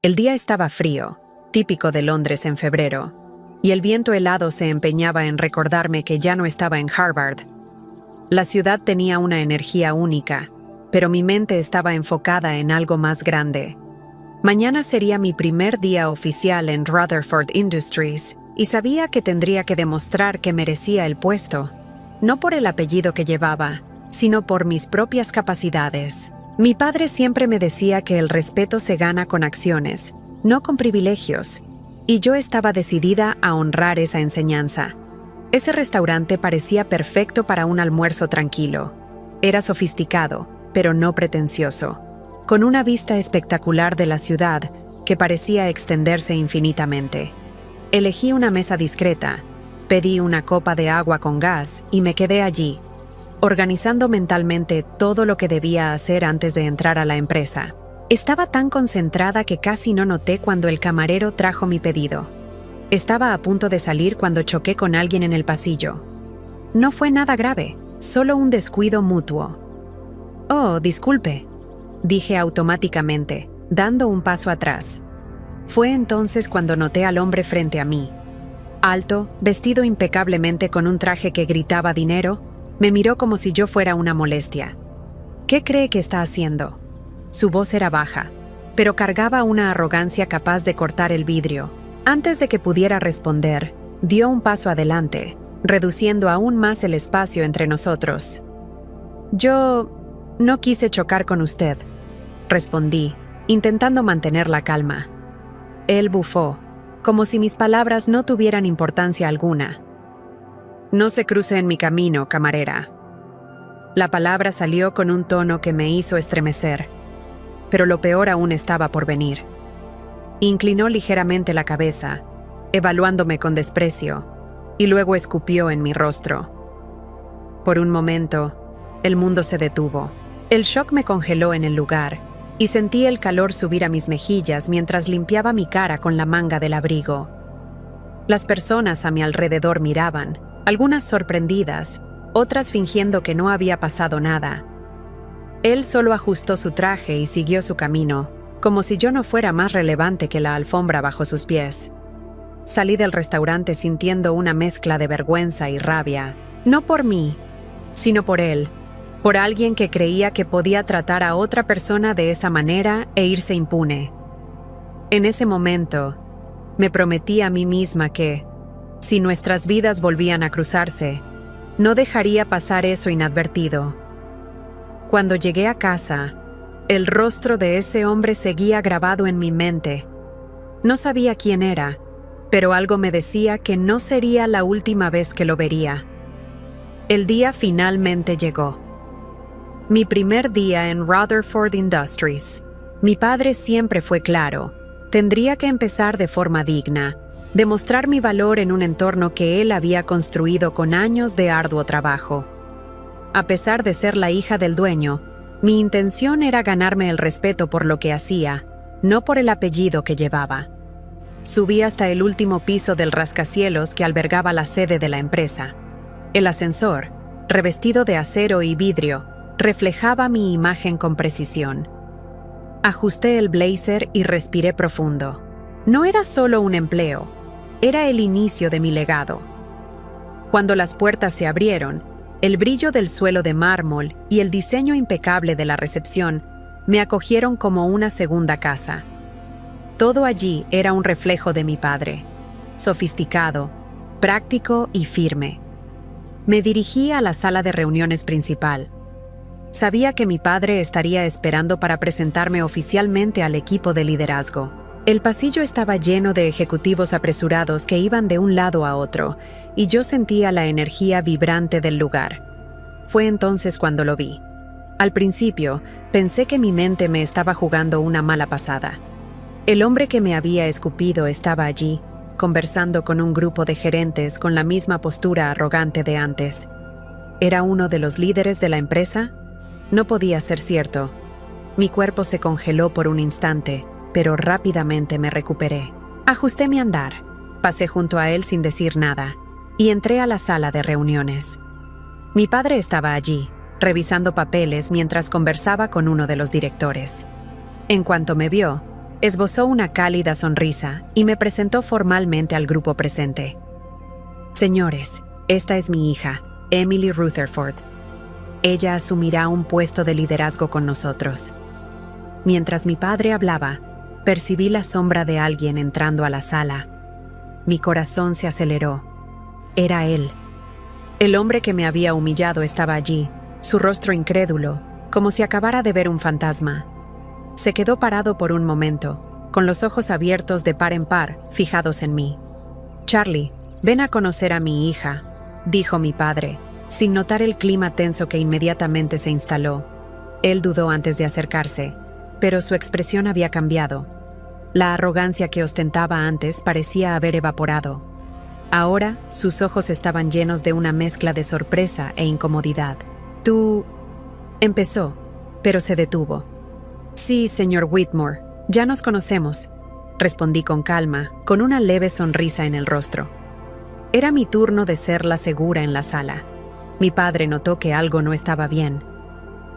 El día estaba frío, típico de Londres en febrero, y el viento helado se empeñaba en recordarme que ya no estaba en Harvard. La ciudad tenía una energía única, pero mi mente estaba enfocada en algo más grande. Mañana sería mi primer día oficial en Rutherford Industries, y sabía que tendría que demostrar que merecía el puesto, no por el apellido que llevaba, sino por mis propias capacidades. Mi padre siempre me decía que el respeto se gana con acciones, no con privilegios, y yo estaba decidida a honrar esa enseñanza. Ese restaurante parecía perfecto para un almuerzo tranquilo. Era sofisticado, pero no pretencioso, con una vista espectacular de la ciudad que parecía extenderse infinitamente. Elegí una mesa discreta, pedí una copa de agua con gas y me quedé allí, organizando mentalmente todo lo que debía hacer antes de entrar a la empresa. Estaba tan concentrada que casi no noté cuando el camarero trajo mi pedido. Estaba a punto de salir cuando choqué con alguien en el pasillo. No fue nada grave, solo un descuido mutuo. «Oh, disculpe», dije automáticamente, dando un paso atrás. Fue entonces cuando noté al hombre frente a mí. Alto, vestido impecablemente con un traje que gritaba dinero, me miró como si yo fuera una molestia. «¿Qué cree que está haciendo?». Su voz era baja, pero cargaba una arrogancia capaz de cortar el vidrio. Antes de que pudiera responder, dio un paso adelante, reduciendo aún más el espacio entre nosotros. «Yo no quise chocar con usted», respondí, intentando mantener la calma. Él bufó, como si mis palabras no tuvieran importancia alguna. «No se cruce en mi camino, camarera». La palabra salió con un tono que me hizo estremecer, pero lo peor aún estaba por venir. Inclinó ligeramente la cabeza, evaluándome con desprecio, y luego escupió en mi rostro. Por un momento, el mundo se detuvo. El shock me congeló en el lugar, y sentí el calor subir a mis mejillas mientras limpiaba mi cara con la manga del abrigo. Las personas a mi alrededor miraban, algunas sorprendidas, otras fingiendo que no había pasado nada. Él solo ajustó su traje y siguió su camino, como si yo no fuera más relevante que la alfombra bajo sus pies. Salí del restaurante sintiendo una mezcla de vergüenza y rabia, no por mí, sino por él, por alguien que creía que podía tratar a otra persona de esa manera e irse impune. En ese momento, me prometí a mí misma que, si nuestras vidas volvían a cruzarse, no dejaría pasar eso inadvertido. Cuando llegué a casa, el rostro de ese hombre seguía grabado en mi mente. No sabía quién era, pero algo me decía que no sería la última vez que lo vería. El día finalmente llegó. Mi primer día en Rutherford Industries. Mi padre siempre fue claro. Tendría que empezar de forma digna, demostrar mi valor en un entorno que él había construido con años de arduo trabajo. A pesar de ser la hija del dueño, mi intención era ganarme el respeto por lo que hacía, no por el apellido que llevaba. Subí hasta el último piso del rascacielos que albergaba la sede de la empresa. El ascensor, revestido de acero y vidrio, reflejaba mi imagen con precisión. Ajusté el blazer y respiré profundo. No era solo un empleo, era el inicio de mi legado. Cuando las puertas se abrieron, el brillo del suelo de mármol y el diseño impecable de la recepción me acogieron como una segunda casa. Todo allí era un reflejo de mi padre, sofisticado, práctico y firme. Me dirigí a la sala de reuniones principal. Sabía que mi padre estaría esperando para presentarme oficialmente al equipo de liderazgo. El pasillo estaba lleno de ejecutivos apresurados que iban de un lado a otro, y yo sentía la energía vibrante del lugar. Fue entonces cuando lo vi. Al principio, pensé que mi mente me estaba jugando una mala pasada. El hombre que me había escupido estaba allí, conversando con un grupo de gerentes con la misma postura arrogante de antes. ¿Era uno de los líderes de la empresa? No podía ser cierto. Mi cuerpo se congeló por un instante, pero rápidamente me recuperé. Ajusté mi andar, pasé junto a él sin decir nada, y entré a la sala de reuniones. Mi padre estaba allí, revisando papeles mientras conversaba con uno de los directores. En cuanto me vio, esbozó una cálida sonrisa y me presentó formalmente al grupo presente. Señores, esta es mi hija, Emily Rutherford. Ella asumirá un puesto de liderazgo con nosotros. Mientras mi padre hablaba, percibí la sombra de alguien entrando a la sala. Mi corazón se aceleró. Era él. El hombre que me había humillado estaba allí, su rostro incrédulo, como si acabara de ver un fantasma. Se quedó parado por un momento, con los ojos abiertos de par en par, fijados en mí. «Charlie, ven a conocer a mi hija», dijo mi padre, sin notar el clima tenso que inmediatamente se instaló. Él dudó antes de acercarse, pero su expresión había cambiado. La arrogancia que ostentaba antes parecía haber evaporado. Ahora, sus ojos estaban llenos de una mezcla de sorpresa e incomodidad. «Tú...» empezó, pero se detuvo. «Sí, señor Whitmore, ya nos conocemos», respondí con calma, con una leve sonrisa en el rostro. Era mi turno de ser la segura en la sala. Mi padre notó que algo no estaba bien.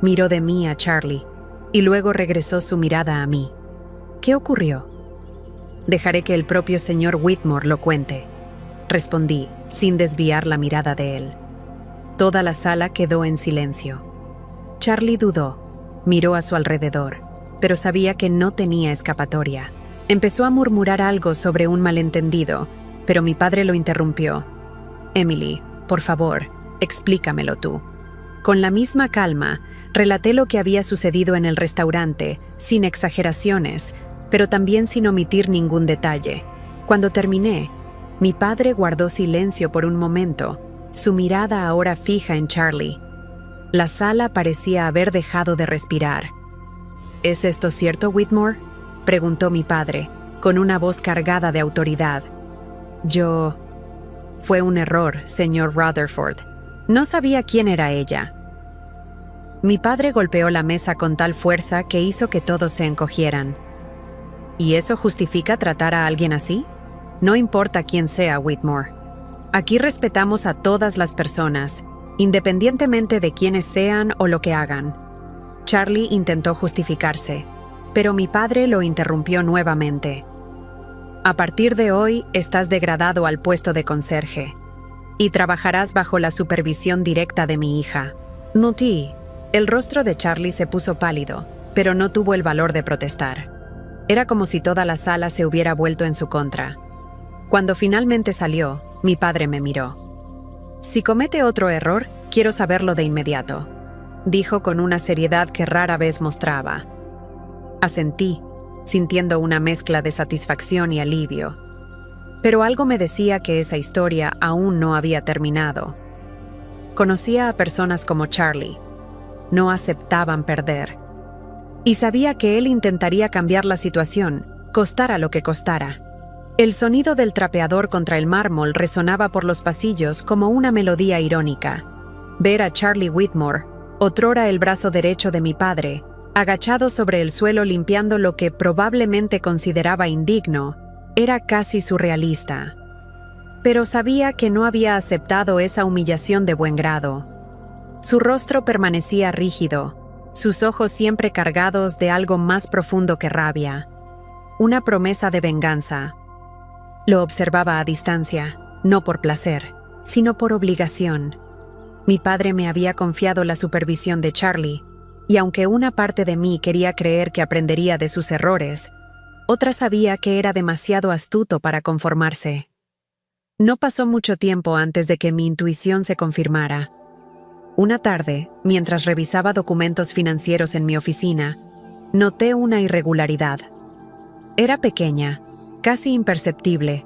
Miró de mí a Charlie, y luego regresó su mirada a mí. «¿Qué ocurrió?» «Dejaré que el propio señor Whitmore lo cuente», respondí, sin desviar la mirada de él. Toda la sala quedó en silencio. Charlie dudó, miró a su alrededor, pero sabía que no tenía escapatoria. Empezó a murmurar algo sobre un malentendido, pero mi padre lo interrumpió. «Emily, por favor, explícamelo tú». Con la misma calma, relaté lo que había sucedido en el restaurante, sin exageraciones, pero también sin omitir ningún detalle. Cuando terminé, mi padre guardó silencio por un momento, su mirada ahora fija en Charlie. La sala parecía haber dejado de respirar. «¿Es esto cierto, Whitmore?», preguntó mi padre, con una voz cargada de autoridad. «Fue un error, señor Rutherford. No sabía quién era ella». Mi padre golpeó la mesa con tal fuerza que hizo que todos se encogieran. «¿Y eso justifica tratar a alguien así? No importa quién sea, Whitmore. Aquí respetamos a todas las personas, independientemente de quiénes sean o lo que hagan». Charlie intentó justificarse, pero mi padre lo interrumpió nuevamente. «A partir de hoy estás degradado al puesto de conserje y trabajarás bajo la supervisión directa de mi hija». Notí. El rostro de Charlie se puso pálido, pero no tuvo el valor de protestar. Era como si toda la sala se hubiera vuelto en su contra. Cuando finalmente salió, mi padre me miró. «Si comete otro error, quiero saberlo de inmediato», dijo con una seriedad que rara vez mostraba. Asentí, sintiendo una mezcla de satisfacción y alivio. Pero algo me decía que esa historia aún no había terminado. Conocía a personas como Charlie. No aceptaban perder. Y sabía que él intentaría cambiar la situación, costara lo que costara. El sonido del trapeador contra el mármol resonaba por los pasillos como una melodía irónica. Ver a Charlie Whitmore, otrora el brazo derecho de mi padre, agachado sobre el suelo limpiando lo que probablemente consideraba indigno, era casi surrealista. Pero sabía que no había aceptado esa humillación de buen grado. Su rostro permanecía rígido, sus ojos siempre cargados de algo más profundo que rabia. Una promesa de venganza. Lo observaba a distancia, no por placer, sino por obligación. Mi padre me había confiado la supervisión de Charlie, y aunque una parte de mí quería creer que aprendería de sus errores, otra sabía que era demasiado astuto para conformarse. No pasó mucho tiempo antes de que mi intuición se confirmara. Una tarde, mientras revisaba documentos financieros en mi oficina, noté una irregularidad. Era pequeña, casi imperceptible,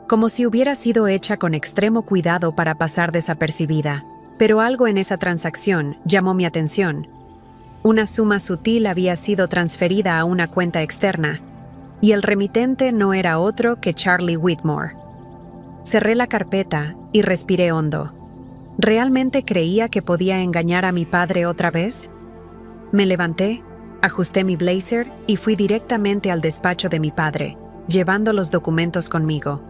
como si hubiera sido hecha con extremo cuidado para pasar desapercibida, pero algo en esa transacción llamó mi atención. Una suma sutil había sido transferida a una cuenta externa, y el remitente no era otro que Charlie Whitmore. Cerré la carpeta y respiré hondo. ¿Realmente creía que podía engañar a mi padre otra vez? Me levanté, ajusté mi blazer y fui directamente al despacho de mi padre, llevando los documentos conmigo.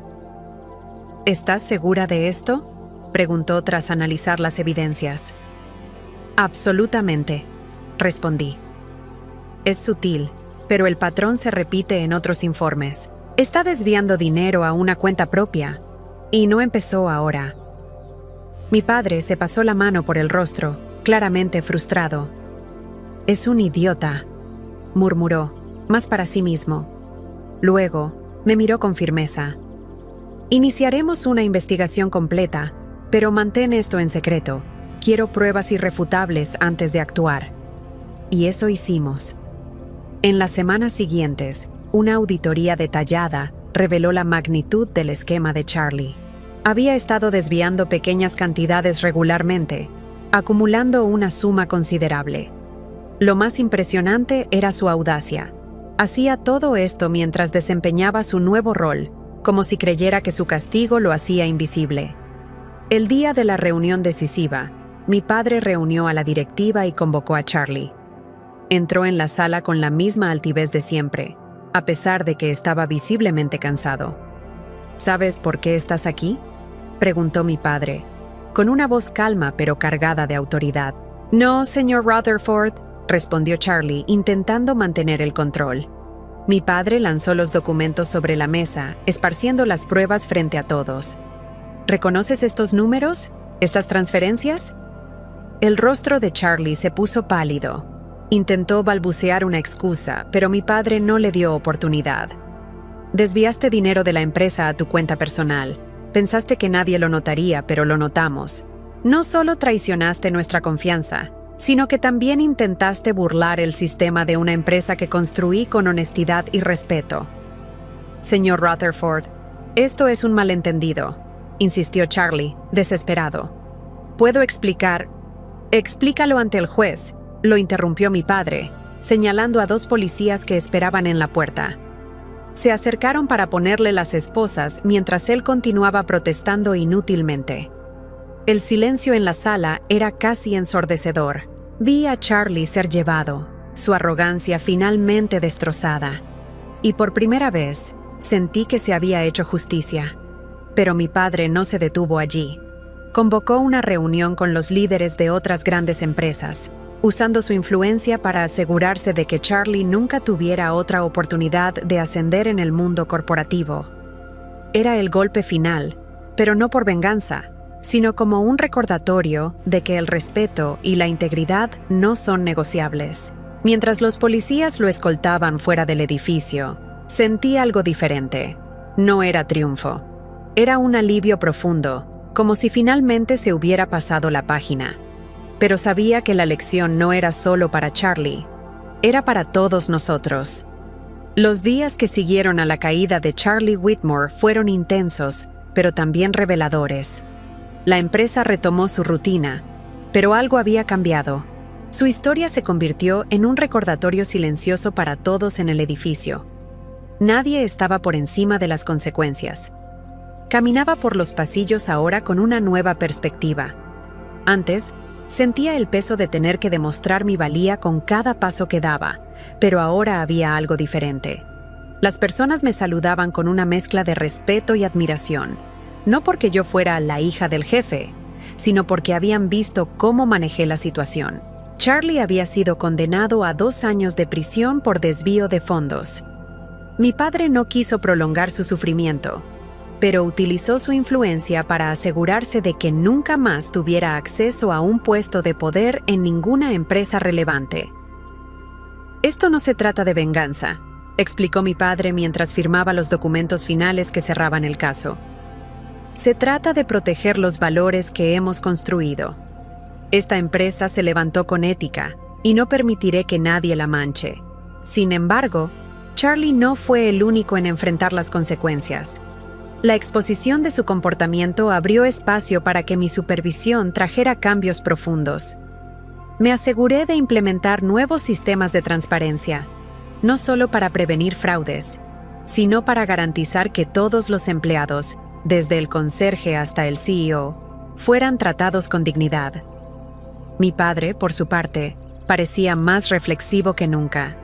«¿Estás segura de esto?», preguntó tras analizar las evidencias. «Absolutamente», respondí. «Es sutil, pero el patrón se repite en otros informes. Está desviando dinero a una cuenta propia. Y no empezó ahora. Mi padre se pasó la mano por el rostro, claramente frustrado. «Es un idiota», murmuró, más para sí mismo. Luego, me miró con firmeza. «Iniciaremos una investigación completa, pero mantén esto en secreto. Quiero pruebas irrefutables antes de actuar». Y eso hicimos. En las semanas siguientes, una auditoría detallada reveló la magnitud del esquema de Charlie. Había estado desviando pequeñas cantidades regularmente, acumulando una suma considerable. Lo más impresionante era su audacia. Hacía todo esto mientras desempeñaba su nuevo rol, como si creyera que su castigo lo hacía invisible. El día de la reunión decisiva, mi padre reunió a la directiva y convocó a Charlie. Entró en la sala con la misma altivez de siempre, a pesar de que estaba visiblemente cansado. «¿Sabes por qué estás aquí?», preguntó mi padre, con una voz calma pero cargada de autoridad. «No, señor Rutherford», respondió Charlie, intentando mantener el control. Mi padre lanzó los documentos sobre la mesa, esparciendo las pruebas frente a todos. «¿Reconoces estos números? ¿Estas transferencias?». El rostro de Charlie se puso pálido. Intentó balbucear una excusa, pero mi padre no le dio oportunidad. «Desviaste dinero de la empresa a tu cuenta personal. Pensaste que nadie lo notaría, pero lo notamos. No solo traicionaste nuestra confianza, sino que también intentaste burlar el sistema de una empresa que construí con honestidad y respeto». «Señor Rutherford, esto es un malentendido», insistió Charlie, desesperado. «Puedo explicar». «Explícalo ante el juez», lo interrumpió mi padre, señalando a dos policías que esperaban en la puerta. Se acercaron para ponerle las esposas mientras él continuaba protestando inútilmente. El silencio en la sala era casi ensordecedor. Vi a Charlie ser llevado, su arrogancia finalmente destrozada. Y por primera vez, sentí que se había hecho justicia. Pero mi padre no se detuvo allí. Convocó una reunión con los líderes de otras grandes empresas, usando su influencia para asegurarse de que Charlie nunca tuviera otra oportunidad de ascender en el mundo corporativo. Era el golpe final, pero no por venganza, sino como un recordatorio de que el respeto y la integridad no son negociables. Mientras los policías lo escoltaban fuera del edificio, sentí algo diferente. No era triunfo. Era un alivio profundo, como si finalmente se hubiera pasado la página. Pero sabía que la lección no era solo para Charlie, era para todos nosotros. Los días que siguieron a la caída de Charlie Whitmore fueron intensos, pero también reveladores. La empresa retomó su rutina, pero algo había cambiado. Su historia se convirtió en un recordatorio silencioso para todos en el edificio. Nadie estaba por encima de las consecuencias. Caminaba por los pasillos ahora con una nueva perspectiva. Antes, sentía el peso de tener que demostrar mi valía con cada paso que daba, pero ahora había algo diferente. Las personas me saludaban con una mezcla de respeto y admiración, no porque yo fuera la hija del jefe, sino porque habían visto cómo manejé la situación. Charlie había sido condenado a 2 años de prisión por desvío de fondos. Mi padre no quiso prolongar su sufrimiento, pero utilizó su influencia para asegurarse de que nunca más tuviera acceso a un puesto de poder en ninguna empresa relevante. «Esto no se trata de venganza», explicó mi padre mientras firmaba los documentos finales que cerraban el caso. «Se trata de proteger los valores que hemos construido. Esta empresa se levantó con ética y no permitiré que nadie la manche. Sin embargo, Charlie no fue el único en enfrentar las consecuencias. La exposición de su comportamiento abrió espacio para que mi supervisión trajera cambios profundos. Me aseguré de implementar nuevos sistemas de transparencia, no solo para prevenir fraudes, sino para garantizar que todos los empleados, desde el conserje hasta el CEO, fueran tratados con dignidad. Mi padre, por su parte, parecía más reflexivo que nunca.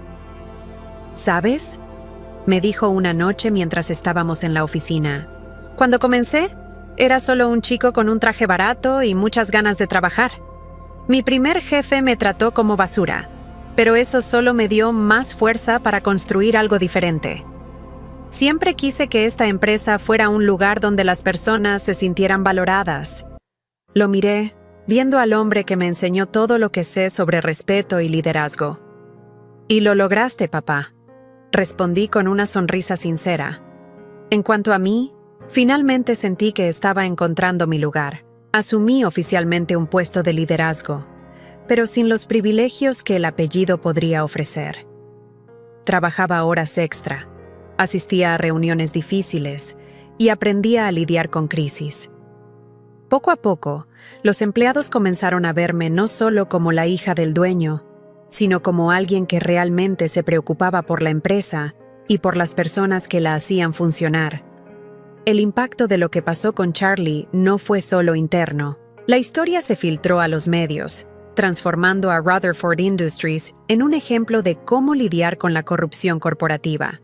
«¿Sabes?», me dijo una noche mientras estábamos en la oficina. «Cuando comencé, era solo un chico con un traje barato y muchas ganas de trabajar. Mi primer jefe me trató como basura, pero eso solo me dio más fuerza para construir algo diferente. Siempre quise que esta empresa fuera un lugar donde las personas se sintieran valoradas. Lo miré, viendo al hombre que me enseñó todo lo que sé sobre respeto y liderazgo. «Y lo lograste, papá», respondí con una sonrisa sincera. En cuanto a mí, finalmente sentí que estaba encontrando mi lugar. Asumí oficialmente un puesto de liderazgo, pero sin los privilegios que el apellido podría ofrecer. Trabajaba horas extra, asistía a reuniones difíciles y aprendía a lidiar con crisis. Poco a poco, los empleados comenzaron a verme no solo como la hija del dueño, sino como alguien que realmente se preocupaba por la empresa y por las personas que la hacían funcionar. El impacto de lo que pasó con Charlie no fue solo interno. La historia se filtró a los medios, transformando a Rutherford Industries en un ejemplo de cómo lidiar con la corrupción corporativa.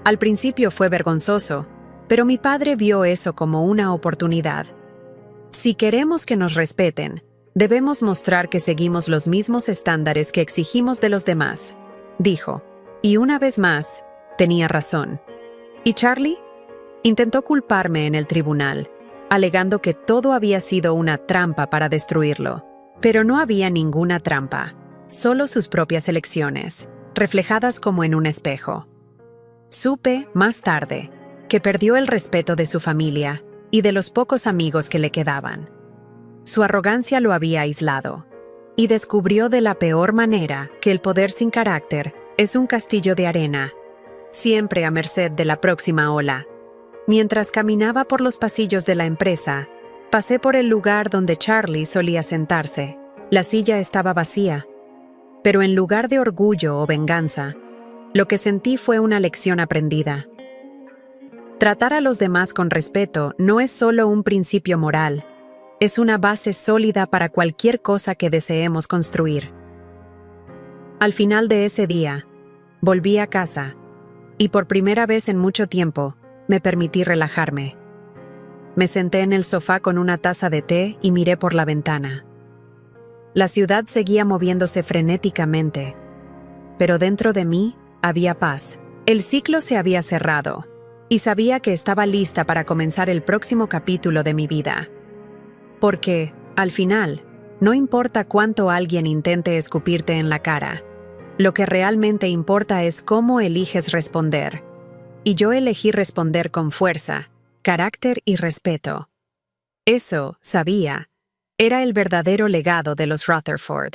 Al principio fue vergonzoso, pero mi padre vio eso como una oportunidad. Si queremos que nos respeten, debemos mostrar que seguimos los mismos estándares que exigimos de los demás, dijo. Y una vez más, tenía razón. ¿Y Charlie? Intentó culparme en el tribunal, alegando que todo había sido una trampa para destruirlo. Pero no había ninguna trampa, solo sus propias elecciones, reflejadas como en un espejo. Supe, más tarde, que perdió el respeto de su familia y de los pocos amigos que le quedaban. Su arrogancia lo había aislado, y descubrió de la peor manera que el poder sin carácter es un castillo de arena, siempre a merced de la próxima ola. Mientras caminaba por los pasillos de la empresa, pasé por el lugar donde Charlie solía sentarse. La silla estaba vacía, pero en lugar de orgullo o venganza, lo que sentí fue una lección aprendida. Tratar a los demás con respeto no es solo un principio moral, es una base sólida para cualquier cosa que deseemos construir. Al final de ese día, volví a casa, y por primera vez en mucho tiempo, me permití relajarme. Me senté en el sofá con una taza de té y miré por la ventana. La ciudad seguía moviéndose frenéticamente, pero dentro de mí había paz. El ciclo se había cerrado, y sabía que estaba lista para comenzar el próximo capítulo de mi vida. Porque, al final, no importa cuánto alguien intente escupirte en la cara, lo que realmente importa es cómo eliges responder. Y yo elegí responder con fuerza, carácter y respeto. Eso, sabía, era el verdadero legado de los Rutherford.